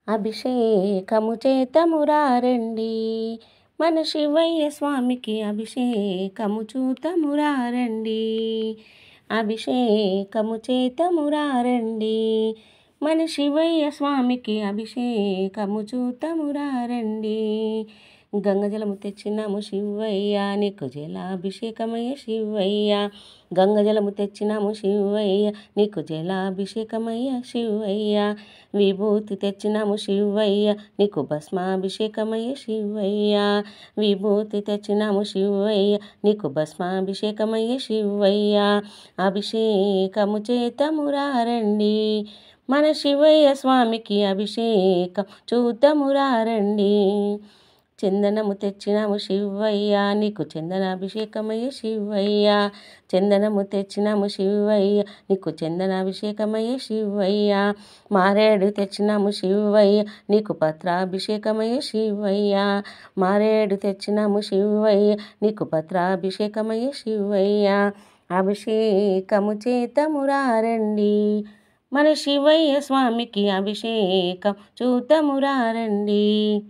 అభిషేకము చేతమురారండి మన శివయ్య స్వామికి అభిషేకము చూతమురారండి. అభిషేకము చేతమురారండి మన శివయ్య స్వామికి అభిషేకము చూతమురారండి. గంగజలము తెచ్చినాము శివయ్య నీకు జలాభిషేకమయ్య శివయ్య. గంగజలము తెచ్చినాము శివయ్య నీకు జలాభిషేకమయ్య శివయ్య. విభూతి తెచ్చినాము శివయ్య నీకు భస్మాభిషేకమయ్య శివయ్య. విభూతి తెచ్చినాము శివయ్య నీకు భస్మాభిషేకమయ్య శివయ్య. అభిషేకము చేతమురారండి మన శివయ్య స్వామికి అభిషేకం చూతమురారండి. చందనము తెచ్చినాము శివయ్య నీకు చందనాభిషేకమయ్య శివయ్య. చందనము తెచ్చినాము శివయ్య నీకు చందనాభిషేకమయ్య శివయ్య. మారేడు తెచ్చినాము శివయ్య నీకు పత్రాభిషేకమయ్య శివయ్య. మారేడు తెచ్చినాము శివయ్య నీకు పత్రాభిషేకమయ్య శివయ్య. అభిషేకము చేతమురారండి మన శివయ్య స్వామికి అభిషేకం చూతమురారండి.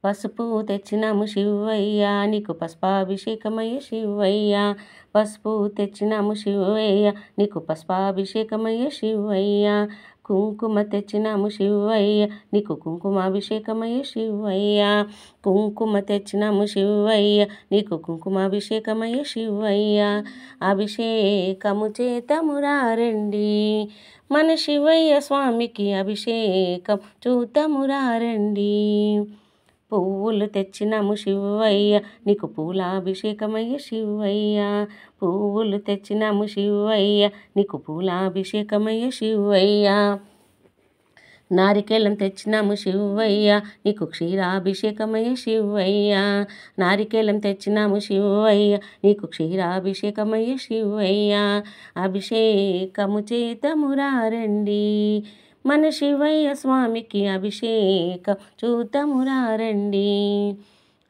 పసుపు తెచ్చినాము శివయ్య నీకు పసుపాభిషేకమయ్య శివయ్య. పసుపు తెచ్చినాము శివయ్య నీకు పసుపాభిషేకమయ్య శివయ్య. కుంకుమ తెచ్చినాము శివయ్య నీకు కుంకుమాభిషేకమయ్య శివయ్య. కుంకుమ తెచ్చినాము శివయ్య నీకు కుంకుమాభిషేకమయ్య శివయ్య. అభిషేకము చేతమురారండి మన శివయ్య స్వామికి అభిషేకం చూతమురారండి. పువ్వులు తెచ్చినాము శివయ్య నీకు పూలాభిషేకమయ్య శివయ్య. పువ్వులు తెచ్చినాము శివయ్య నీకు పూలాభిషేకమయ్య శివయ్య. నారికేళం తెచ్చినాము శివయ్య నీకు క్షీరాభిషేకమయ్య శివయ్య. నారికేళం తెచ్చినాము శివయ్య నీకు క్షీరాభిషేకమయ్య శివయ్య. అభిషేకము చేతమురారండి మన శివయ్య స్వామికి అభిషేకం చూతమురారండి.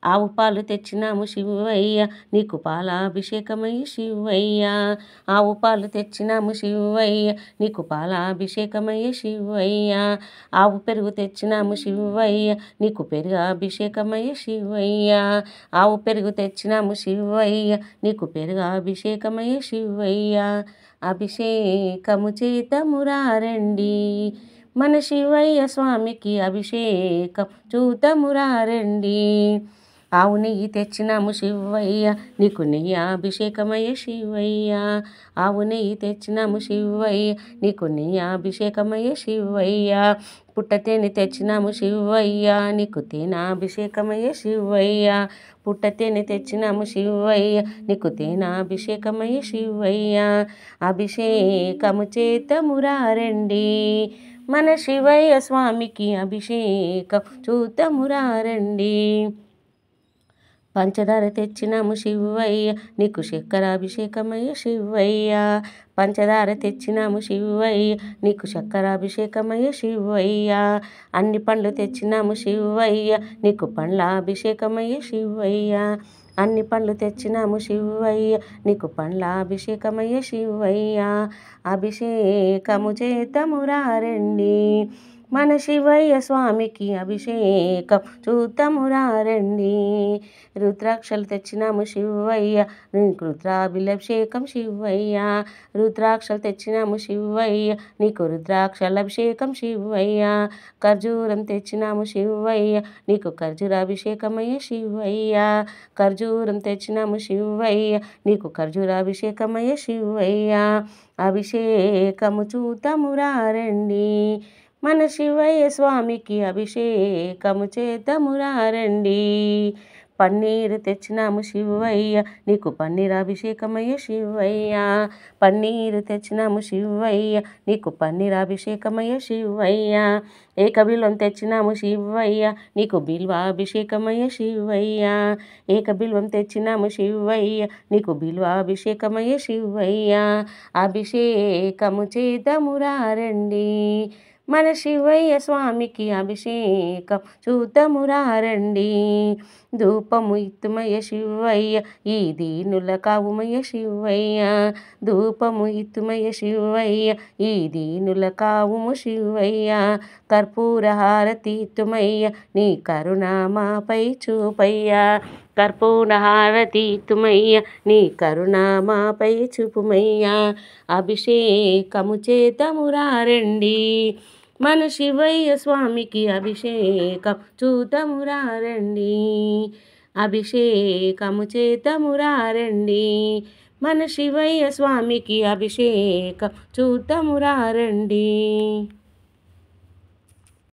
ఆవు పాలు తెచ్చినాము శివయ్య నీకు పాలాభిషేకమయ్య శివయ్య. ఆవు పాలు తెచ్చినాము శివయ్య నీకు పాలాభిషేకమయ్య శివయ్య. ఆవు పెరుగు తెచ్చినాము శివయ్య నీకు పెరుగాభిషేకమయ్య శివయ్య. ఆవు పెరుగు తెచ్చినాము శివయ్య నీకు పెరుగాభిషేకమయ్య శివయ్య. అభిషేకము చేతమురారండి మన శివయ్య స్వామికి అభిషేకం చూతమురారండి. ఆవు నెయ్యి తెచ్చినాము శివయ్య నీకు నెయ్యాభిషేకమయ్య శివయ్య. ఆవు నెయ్యి తెచ్చినాము శివయ్య నీకు నెయ్యాభిషేకమయ్య శివయ్య. పుట్టతేనె తెచ్చినాము శివయ్య నీకు తేనాభిషేకమయ్య శివయ్య. పుట్టతేనె తెచ్చినాము శివయ్య నీకు తేనాభిషేకమయ్య శివయ్య. అభిషేకము చేతమురారండి మన శివయ్య స్వామికి అభిషేకం చూతమురారండి. పంచదార తెచ్చినాము శివయ్య నీకు చక్కెరాభిషేకమయ్య శివయ్య. పంచదార తెచ్చినాము శివయ్య నీకు చక్కెరాభిషేకమయ్య శివయ్య. అన్ని పండ్లు తెచ్చినాము శివయ్య నీకు పండ్లాభిషేకమయ్య శివయ్య. అన్ని పండ్లు తెచ్చినాము శివయ్య నీకు పండ్లాభిషేకమయ్య శివయ్య. అభిషేకము చేతమురారండి మన శివయ్య స్వామికి అభిషేకం చూతమురారండి. రుద్రాక్షలు తెచ్చినాము శివయ్య నీకు రుద్రాభిషేకం శివయ్య. రుద్రాక్షలు తెచ్చినాము శివయ్య నీకు రుద్రాక్షలభిషేకం శివయ్య. ఖర్జూరం తెచ్చినాము శివయ్య నీకు ఖర్జూరాభిషేకమయ్య శివయ్య. ఖర్జూరం తెచ్చినాము శివయ్య నీకు ఖర్జూరాభిషేకమయ్య శివయ్య. అభిషేకము చూతమురారండి మన శివయ్య స్వామికి అభిషేకము చేతమురారండి. పన్నీరు తెచ్చినాము శివయ్య నీకు పన్నీరాభిషేకమయ్య శివయ్య. పన్నీరు తెచ్చినాము శివయ్య నీకు పన్నీరాభిషేకమయ్య శివయ్య. ఏకబిల్వం తెచ్చినాము శివయ్య నీకు బిల్వాభిషేకమయ్య శివయ్య. ఏకబిల్వం తెచ్చినాము శివయ్య నీకు బిల్వాభిషేకమయ్య శివయ్య. అభిషేకము చేతమురారండి మన శివయ్య స్వామికి అభిషేకం చూద్దామురా రండి. ధూపము ఇత్తుమయ్య శివయ్య ఈ దీనుల కావుమయ్య శివయ్య. ధూపము ఇత్తుమయ్య శివయ్య ఈ దీనుల కావుము శివయ్య. కర్పూర హారతి ఇత్తుమయ్య నీ కరుణ మాపై చూపయ్యా. కర్పూర హారతి ఇత్తుమయ్య నీ కరుణ మాపై చూపుమయ్యా. అభిషేకము చేద్దామురా రండి. మన శివయ్య స్వామికి అభిషేకం చూద్దామురా రండి. అభిషేకము చేద్దామురా రండి. మన శివయ్య స్వామికి అభిషేకం చూద్దామురా రండి.